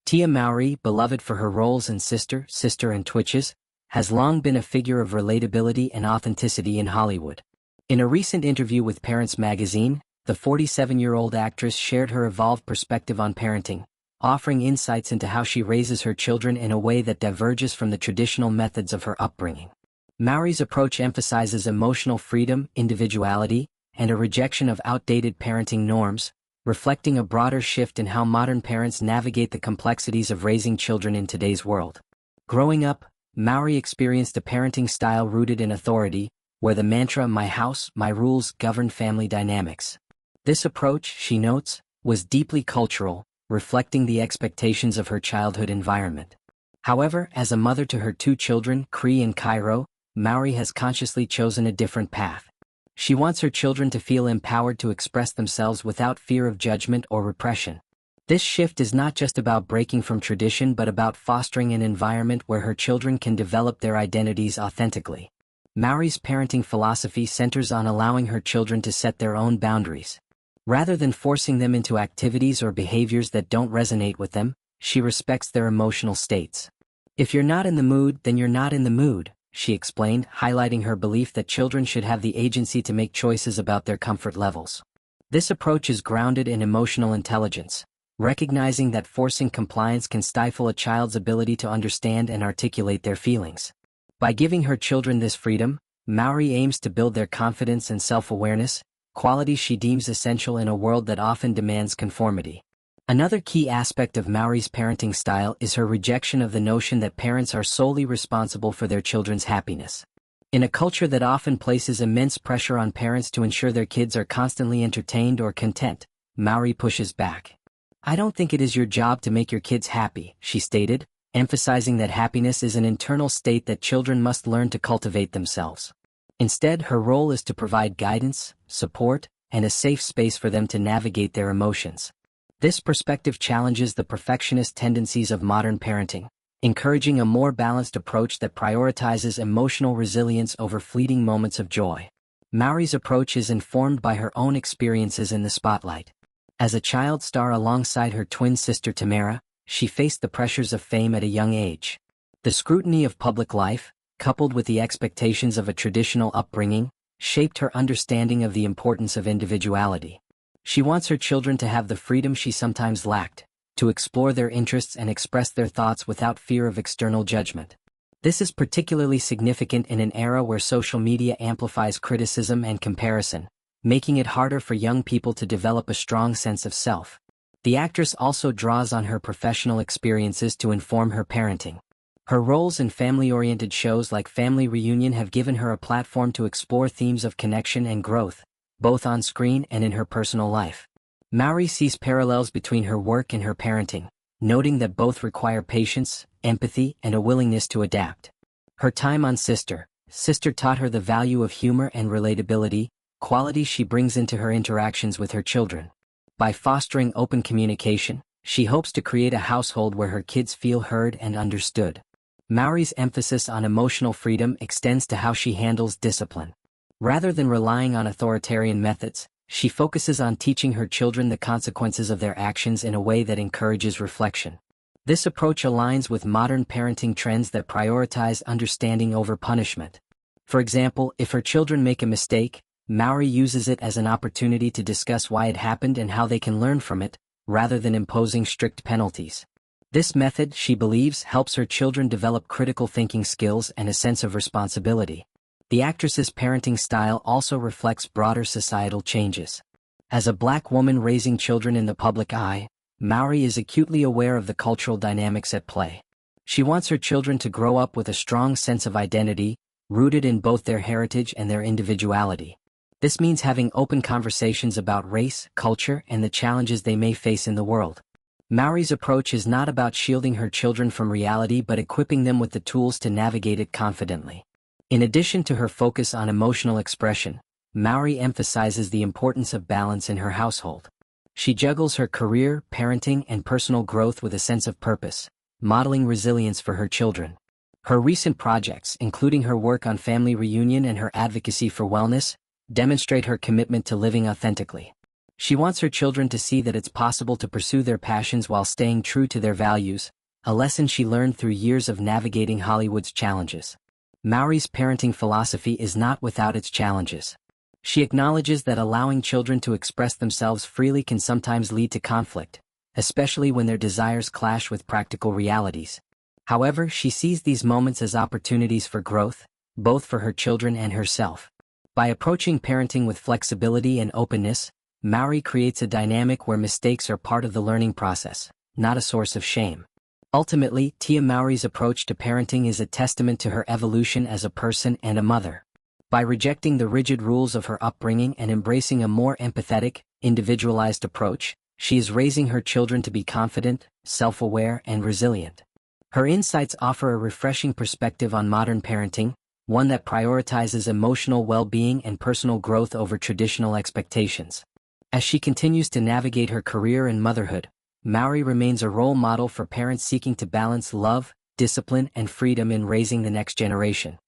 Tia Mowry, beloved for her roles in Sister, and Twitches, has long been a figure of relatability and authenticity in Hollywood. In a recent interview with Parents magazine, the 47-year-old actress shared her evolved perspective on parenting, offering insights into how she raises her children in a way that diverges from the traditional methods of her upbringing. Mowry's approach emphasizes emotional freedom, individuality, and a rejection of outdated parenting norms, reflecting a broader shift in how modern parents navigate the complexities of raising children in today's world. Growing up, Mowry experienced a parenting style rooted in authority, where the mantra "my house, my rules" governed family dynamics. This approach, she notes, was deeply cultural, reflecting the expectations of her childhood environment. However, as a mother to her two children, Cree and Cairo, Mowry has consciously chosen a different path. She wants her children to feel empowered to express themselves without fear of judgment or repression. This shift is not just about breaking from tradition but about fostering an environment where her children can develop their identities authentically. Mowry's parenting philosophy centers on allowing her children to set their own boundaries. Rather than forcing them into activities or behaviors that don't resonate with them, she respects their emotional states. "If you're not in the mood, then you're not in the mood," she explained, highlighting her belief that children should have the agency to make choices about their comfort levels. This approach is grounded in emotional intelligence, recognizing that forcing compliance can stifle a child's ability to understand and articulate their feelings. By giving her children this freedom, Mowry aims to build their confidence and self-awareness, qualities she deems essential in a world that often demands conformity. Another key aspect of Mowry's parenting style is her rejection of the notion that parents are solely responsible for their children's happiness. In a culture that often places immense pressure on parents to ensure their kids are constantly entertained or content, Mowry pushes back. "I don't think it is your job to make your kids happy," she stated, emphasizing that happiness is an internal state that children must learn to cultivate themselves. Instead, her role is to provide guidance, support, and a safe space for them to navigate their emotions. This perspective challenges the perfectionist tendencies of modern parenting, encouraging a more balanced approach that prioritizes emotional resilience over fleeting moments of joy. Mowry's approach is informed by her own experiences in the spotlight. As a child star alongside her twin sister Tamara, she faced the pressures of fame at a young age. The scrutiny of public life, coupled with the expectations of a traditional upbringing, shaped her understanding of the importance of individuality. She wants her children to have the freedom she sometimes lacked, to explore their interests and express their thoughts without fear of external judgment. This is particularly significant in an era where social media amplifies criticism and comparison, making it harder for young people to develop a strong sense of self. The actress also draws on her professional experiences to inform her parenting. Her roles in family-oriented shows like Family Reunion have given her a platform to explore themes of connection and growth, both on screen and in her personal life. Mowry sees parallels between her work and her parenting, noting that both require patience, empathy, and a willingness to adapt. Her time on Sister taught her the value of humor and relatability, qualities she brings into her interactions with her children. By fostering open communication, she hopes to create a household where her kids feel heard and understood. Mowry's emphasis on emotional freedom extends to how she handles discipline. Rather than relying on authoritarian methods, she focuses on teaching her children the consequences of their actions in a way that encourages reflection. This approach aligns with modern parenting trends that prioritize understanding over punishment. For example, if her children make a mistake, Mowry uses it as an opportunity to discuss why it happened and how they can learn from it, rather than imposing strict penalties. This method, she believes, helps her children develop critical thinking skills and a sense of responsibility. The actress's parenting style also reflects broader societal changes. As a Black woman raising children in the public eye, Mowry is acutely aware of the cultural dynamics at play. She wants her children to grow up with a strong sense of identity, rooted in both their heritage and their individuality. This means having open conversations about race, culture, and the challenges they may face in the world. Mowry's approach is not about shielding her children from reality but equipping them with the tools to navigate it confidently. In addition to her focus on emotional expression, Mowry emphasizes the importance of balance in her household. She juggles her career, parenting, and personal growth with a sense of purpose, modeling resilience for her children. Her recent projects, including her work on Family Reunion and her advocacy for wellness, demonstrate her commitment to living authentically. She wants her children to see that it's possible to pursue their passions while staying true to their values, a lesson she learned through years of navigating Hollywood's challenges. Mowry's parenting philosophy is not without its challenges. She acknowledges that allowing children to express themselves freely can sometimes lead to conflict, especially when their desires clash with practical realities. However, she sees these moments as opportunities for growth, both for her children and herself. By approaching parenting with flexibility and openness, Mowry creates a dynamic where mistakes are part of the learning process, not a source of shame. Ultimately, Tia Mowry's approach to parenting is a testament to her evolution as a person and a mother. By rejecting the rigid rules of her upbringing and embracing a more empathetic, individualized approach, she is raising her children to be confident, self-aware, and resilient. Her insights offer a refreshing perspective on modern parenting, one that prioritizes emotional well-being and personal growth over traditional expectations. As she continues to navigate her career and motherhood, Mowry remains a role model for parents seeking to balance love, discipline, and freedom in raising the next generation.